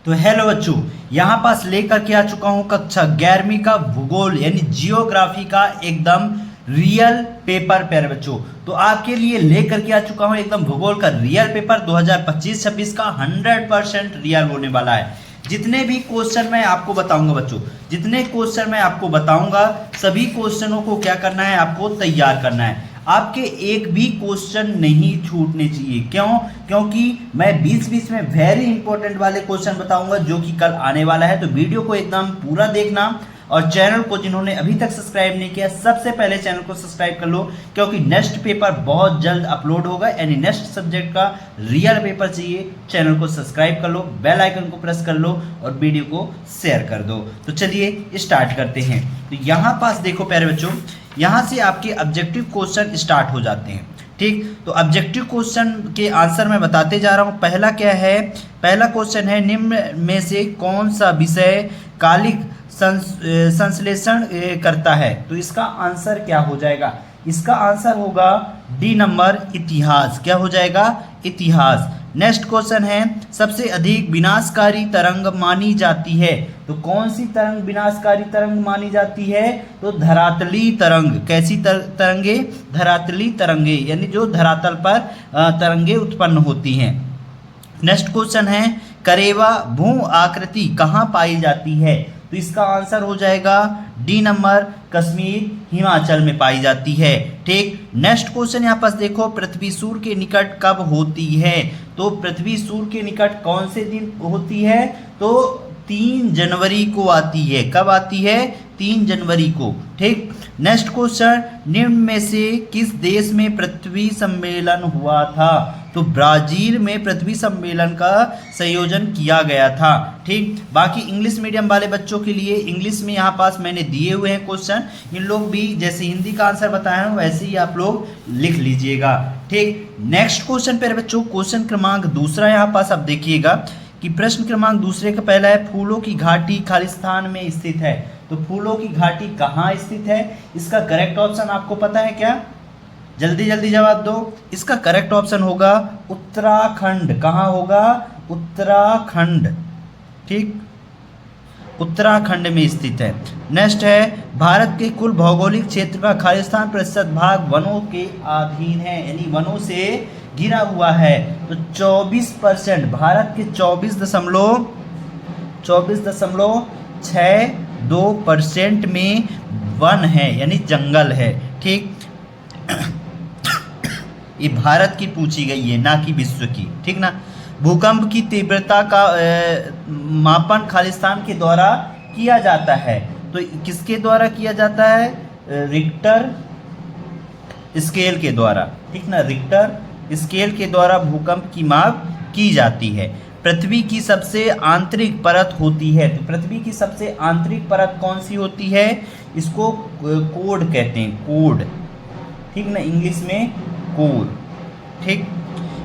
तो हेलो बच्चों, यहाँ पास लेकर के आ चुका हूँ कक्षा 11वीं का भूगोल यानी जियोग्राफी का एकदम रियल पेपर प्यारे बच्चों। तो आपके लिए लेकर के आ चुका हूँ एकदम भूगोल का रियल पेपर 2025-26 का 100% रियल होने वाला है। जितने भी क्वेश्चन मैं आपको बताऊंगा बच्चों, जितने क्वेश्चन मैं आपको बताऊंगा सभी क्वेश्चनों को क्या करना है, आपको तैयार करना है। आपके एक भी क्वेश्चन नहीं छूटने चाहिए। क्यों? क्योंकि मैं बीच बीच में वेरी इंपॉर्टेंट वाले क्वेश्चन बताऊंगा जो कि कल आने वाला है। तो वीडियो को एकदम पूरा देखना और चैनल को जिन्होंने अभी तक सब्सक्राइब नहीं किया सबसे पहले चैनल को सब्सक्राइब कर लो, क्योंकि नेक्स्ट पेपर बहुत जल्द अपलोड होगा। यानी नेक्स्ट सब्जेक्ट का रियल पेपर चाहिए, चैनल को सब्सक्राइब कर लो, बेल आइकन को प्रेस कर लो और वीडियो को शेयर कर दो। तो चलिए स्टार्ट करते हैं। तो यहाँ पास देखो प्यारे बच्चों, यहाँ से आपके ऑब्जेक्टिव क्वेश्चन स्टार्ट हो जाते हैं। ठीक, तो ऑब्जेक्टिव क्वेश्चन के आंसर मैं बताते जा रहा हूँ। पहला क्या है? पहला क्वेश्चन है, निम्न में से कौन सा विषय कालिक संश्लेषण करता है? तो इसका आंसर क्या हो जाएगा? इसका आंसर होगा डी नंबर, इतिहास। क्या हो जाएगा? इतिहास। नेक्स्ट क्वेश्चन है, सबसे अधिक विनाशकारी तरंग मानी जाती है? तो कौन सी तरंग विनाशकारी तरंग मानी जाती है? तो धरातली तरंग। कैसी तरंगे? धरातली तरंगे, यानी जो धरातल पर तरंगे उत्पन्न होती हैं। नेक्स्ट क्वेश्चन है, करेवा भू आकृति कहाँ पाई जाती है? तो इसका आंसर हो जाएगा डी नंबर, कश्मीर, हिमाचल में पाई जाती है। ठीक, नेक्स्ट क्वेश्चन यहाँ पास देखो, पृथ्वी सूर्य के निकट कब होती है? तो पृथ्वी सूर्य के निकट कौन से दिन होती है? तो 3 जनवरी को आती है। कब आती है? 3 जनवरी को। ठीक, नेक्स्ट क्वेश्चन, निम्न में से किस देश में पृथ्वी सम्मेलन हुआ था? तो ब्राजील में पृथ्वी सम्मेलन का संयोजन किया गया था। ठीक, बाकी इंग्लिश मीडियम वाले बच्चों के लिए इंग्लिश में यहाँ पास मैंने दिए हुए हैं क्वेश्चन, इन लोग भी जैसे हिंदी का आंसर बताया हूँ वैसे ही आप लोग लिख लीजिएगा। ठीक, नेक्स्ट क्वेश्चन पर बच्चों, क्वेश्चन क्रमांक दूसरा यहाँ पास आप देखिएगा कि प्रश्न क्रमांक दूसरे का पहला है, फूलों की घाटी खालिस्तान में स्थित है। तो फूलों की घाटी कहाँ स्थित है? इसका करेक्ट ऑप्शन आपको पता है क्या? जल्दी जल्दी जवाब दो। इसका करेक्ट ऑप्शन होगा उत्तराखंड। कहाँ होगा? उत्तराखंड। ठीक, उत्तराखंड में स्थित है। नेक्स्ट है, भारत के कुल भौगोलिक क्षेत्र का खालिस्तान प्रतिशत भाग वनों के अधीन है, यानी वनों से घिरा हुआ है। तो 24%, भारत के 24.62% में वन है, यानी जंगल है। ठीक, ये भारत की पूछी गई है, ना कि विश्व की। ठीक ना। भूकंप की तीव्रता का मापन खालिस्तान के द्वारा किया जाता है। तो किसके द्वारा किया जाता है? रिक्टर स्केल के द्वारा। ठीक ना, रिक्टर स्केल के द्वारा भूकंप की माप की जाती है। पृथ्वी की सबसे आंतरिक परत होती है। तो पृथ्वी की सबसे आंतरिक परत कौन सी होती है? इसको कोड कहते हैं, कोड। ठीक ना, इंग्लिश में कोर। ठीक,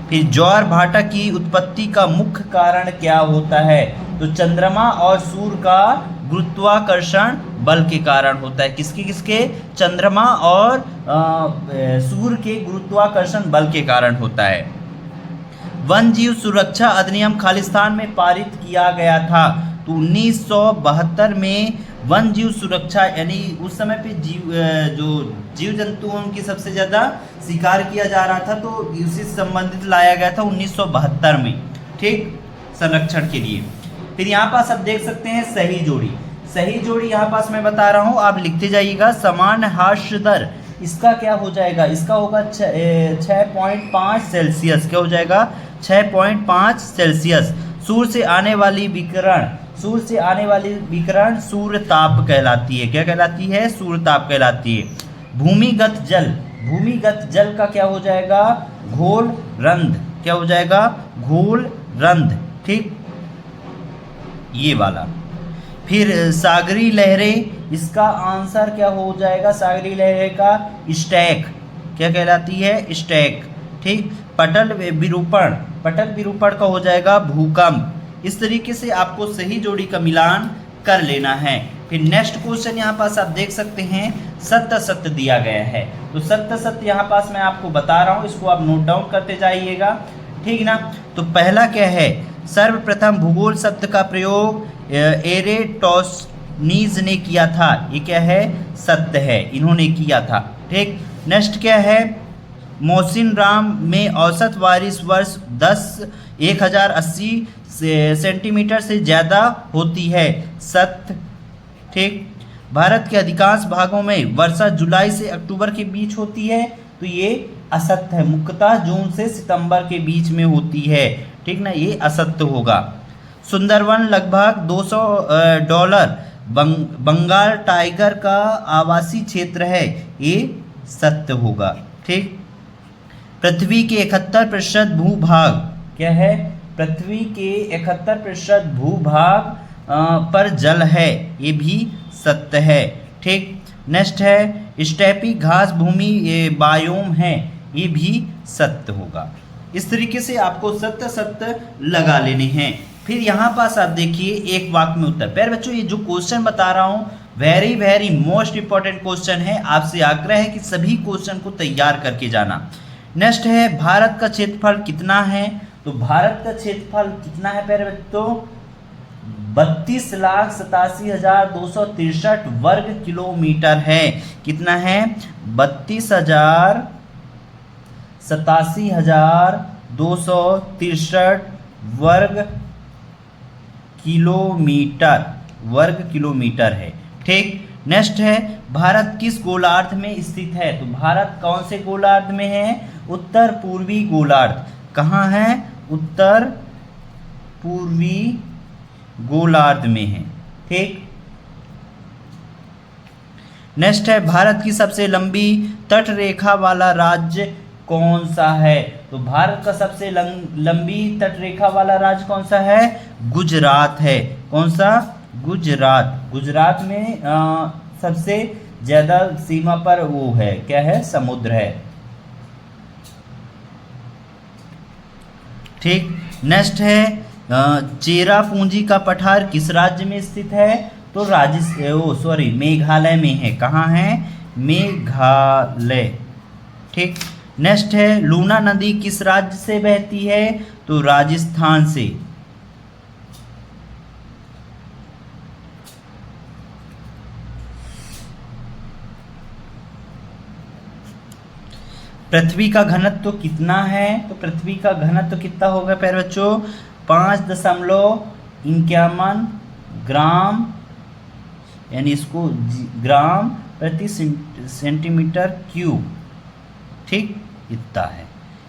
फिर ज्वार भाटा की उत्पत्ति का मुख्य कारण क्या होता है? तो चंद्रमा और सूर्य का गुरुत्वाकर्षण बल के कारण होता है। किसके किसके? चंद्रमा और सूर्य के गुरुत्वाकर्षण बल के कारण होता है। वन जीव सुरक्षा अधिनियम खालिस्तान में पारित किया गया था। तो 1972 में वन जीव सुरक्षा, यानी उस समय पे जो जीव जंतु हैं उनकी सबसे ज़्यादा शिकार किया जा रहा था, तो उसी से संबंधित लाया गया था 1972 में। ठीक, संरक्षण के लिए। फिर यहाँ पास आप देख सकते हैं सही जोड़ी। सही जोड़ी यहाँ पास मैं बता रहा हूँ, आप लिखते जाइएगा। समान ह्रास दर, इसका क्या हो जाएगा? इसका होगा 6.5 सेल्सियस। क्या हो जाएगा? 6.5 सेल्सियस। सूर्य से आने वाली विकिरण, सूर्य से आने वाली विकिरण सूर्य ताप कहलाती है। क्या कहलाती है? सूर्य ताप कहलाती है। भूमिगत जल, भूमिगत जल का क्या हो जाएगा? घोल रंध्र। क्या हो जाएगा? घोल रंध्र। ठीक, ये वाला। फिर सागरी लहरें, इसका आंसर क्या हो जाएगा? सागरी लहरें का स्टैक। क्या कहलाती है? स्टैक। ठीक, पटल विरूपण, पटल विरूपण का हो जाएगा भूकंप। इस तरीके से आपको सही जोड़ी का मिलान कर लेना है। फिर नेक्स्ट क्वेश्चन यहाँ पास आप देख सकते हैं, सत्य सत्य दिया गया है। तो सत्य सत्य यहाँ पास मैं आपको बता रहा हूँ, इसको आप नोट डाउन करते जाइएगा। ठीक ना। तो पहला क्या है? सर्वप्रथम भूगोल शब्द का प्रयोग एरेटोस्नीज ने किया था। ये क्या है? सत्य है, इन्होंने किया था। ठीक, नेक्स्ट क्या है? मोहसिन राम में औसत बारिश वर्ष 1080 सेंटीमीटर से ज़्यादा होती है। सत्य। ठीक, भारत के अधिकांश भागों में वर्षा जुलाई से अक्टूबर के बीच होती है, तो ये असत्य है। मुख्यतः जून से सितंबर के बीच में होती है। ठीक ना, ये असत्य होगा। सुंदरवन लगभग $200 बंगाल टाइगर का आवासीय क्षेत्र है, ये सत्य होगा। ठीक, पृथ्वी के 71% भूभाग क्या है? पृथ्वी के 71% भूभाग पर जल है, ये भी सत्य है। ठीक, नेक्स्ट है स्टेपी घास भूमि बायोम है, ये भी सत्य होगा। इस तरीके से आपको सत्य सत्य लगा लेने हैं। फिर यहाँ पास आप देखिए एक वाक्य में उत्तर। प्यारे बच्चों, ये जो क्वेश्चन बता रहा हूँ very very most important question है। आपसे आग्रह है कि सभी क्वेश्चन को तैयार करके जाना। नेक्स्ट है भारत का क्षेत्रफल कितना है? तो भारत का क्षेत्रफल कितना है प्यारे बच्चों? 32,87,263 वर्ग किलोमीटर है। कितना है? 32,87,263 वर्ग किलोमीटर है। ठीक, नेक्स्ट है भारत किस गोलार्ध में स्थित है? तो भारत कौन से गोलार्ध में है? उत्तर पूर्वी गोलार्ध। कहाँ है? उत्तर पूर्वी गोलार्ध में है। ठीक, नेक्स्ट है भारत की सबसे लंबी तट रेखा वाला राज्य कौन सा है? तो भारत का सबसे लंबी तट रेखा वाला राज्य कौन सा है? गुजरात है। कौन सा? गुजरात। गुजरात में सबसे ज्यादा सीमा पर वो है, क्या है? समुद्र है। ठीक, नेक्स्ट है चेरापूंजी का पठार किस राज्य में स्थित है? तो मेघालय में है। कहाँ है? मेघालय। ठीक, नेक्स्ट है लूना नदी किस राज्य से बहती है? तो राजस्थान से। पृथ्वी का घनत्व कितना है? तो पृथ्वी का घनत्व कितना होगा प्यारे बच्चों? 5.51 ग्राम, यानी इसको ग्राम प्रति सेंटीमीटर क्यूब। ठीक, इतना है।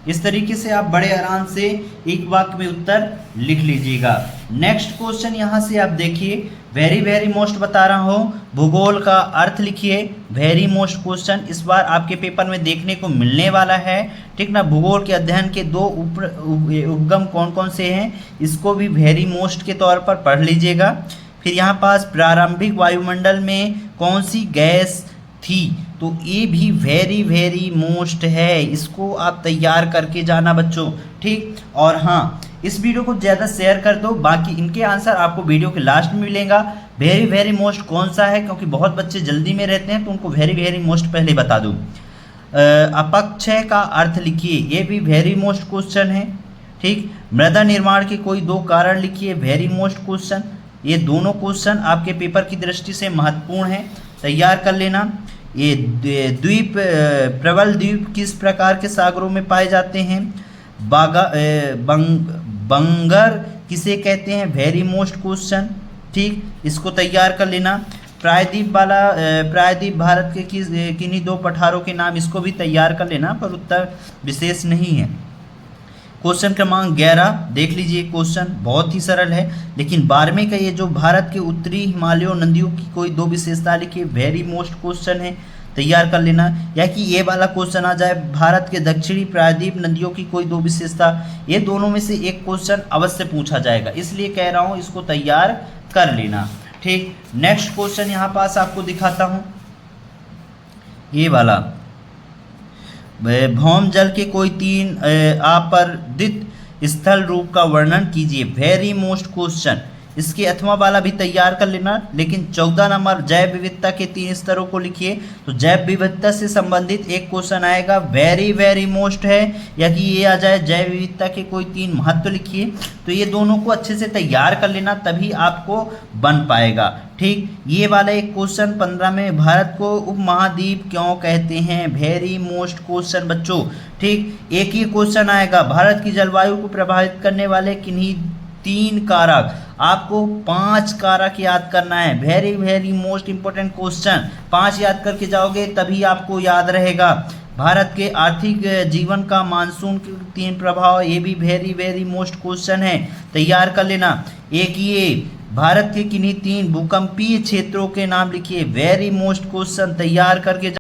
इस तरीके से आप बड़े आराम से एक वाक्य में उत्तर लिख लीजिएगा। नेक्स्ट क्वेश्चन यहाँ से आप देखिए, वेरी वेरी मोस्ट बता रहा हूँ, भूगोल का अर्थ लिखिए। वेरी मोस्ट क्वेश्चन इस बार आपके पेपर में देखने को मिलने वाला है। ठीक ना, भूगोल के अध्ययन के दो उपगम कौन कौन से हैं, इसको भी वेरी मोस्ट के तौर पर पढ़ लीजिएगा। फिर यहाँ पास प्रारंभिक वायुमंडल में कौन सी गैस थी? तो ये भी वेरी वेरी मोस्ट है, इसको आप तैयार करके जाना बच्चों। ठीक, और हाँ, इस वीडियो को ज़्यादा शेयर कर दो, बाकी इनके आंसर आपको वीडियो के लास्ट में मिलेगा। वेरी वेरी मोस्ट कौन सा है, क्योंकि बहुत बच्चे जल्दी में रहते हैं तो उनको वेरी वेरी मोस्ट पहले बता दूँ। अपक्षय का अर्थ लिखिए, ये भी वेरी मोस्ट क्वेश्चन है। ठीक, मृदा निर्माण के कोई दो कारण लिखिए, वेरी मोस्ट क्वेश्चन। ये दोनों क्वेश्चन आपके पेपर की दृष्टि से महत्वपूर्ण है, तैयार कर लेना। ये द्वीप, प्रबल द्वीप किस प्रकार के सागरों में पाए जाते हैं? बंगर किसे कहते हैं? Very most question. ठीक, इसको तैयार कर लेना। प्रायद्वीप भारत के किन्हीं दो पठारों के नाम, इसको भी तैयार कर लेना, पर उत्तर विशेष नहीं है। क्वेश्चन क्रमांक 11 देख लीजिए, क्वेश्चन बहुत ही सरल है, लेकिन 12वें का ये जो भारत के उत्तरी हिमालयों नदियों की कोई दो विशेषता लिखिए, वेरी मोस्ट क्वेश्चन है, तैयार कर लेना। या कि ये वाला क्वेश्चन आ जाए, भारत के दक्षिणी प्रायद्वीप नदियों की कोई दो विशेषता, ये दोनों में से एक क्वेश्चन अवश्य पूछा जाएगा, इसलिए कह रहा हूँ इसको तैयार कर लेना। ठीक, नेक्स्ट क्वेश्चन यहाँ पास आपको दिखाता हूँ, ये वाला, भौम जल के कोई तीन अपर्दित स्थल रूप का वर्णन कीजिए, वेरी मोस्ट क्वेश्चन। इसके अथवा वाला भी तैयार कर लेना। लेकिन 14 नंबर जैव विविधता के 3 स्तरों को लिखिए। तो जैव विविधता से संबंधित एक क्वेश्चन आएगा, वेरी वेरी मोस्ट है, या कि ये आ जाए जैव विविधता के कोई 3 महत्व लिखिए। तो ये दोनों को अच्छे से तैयार कर लेना, तभी आपको बन पाएगा। ठीक, ये वाला एक क्वेश्चन 15 में, भारत को उपमहाद्वीप क्यों कहते हैं, वेरी मोस्ट क्वेश्चन बच्चों। ठीक, एक ही क्वेश्चन आएगा, भारत की जलवायु को प्रभावित करने वाले किन्हीं 3 कारक, आपको 5 कारक याद करना है। Very very most important question, 5 याद करके जाओगे तभी आपको याद रहेगा। भारत के आर्थिक जीवन का मानसून के 3 प्रभाव, ये भी वेरी वेरी मोस्ट क्वेश्चन है, तैयार कर लेना। एक ये भारत के किन्हीं 3 भूकंपीय क्षेत्रों के नाम लिखिए, वेरी मोस्ट क्वेश्चन, तैयार करके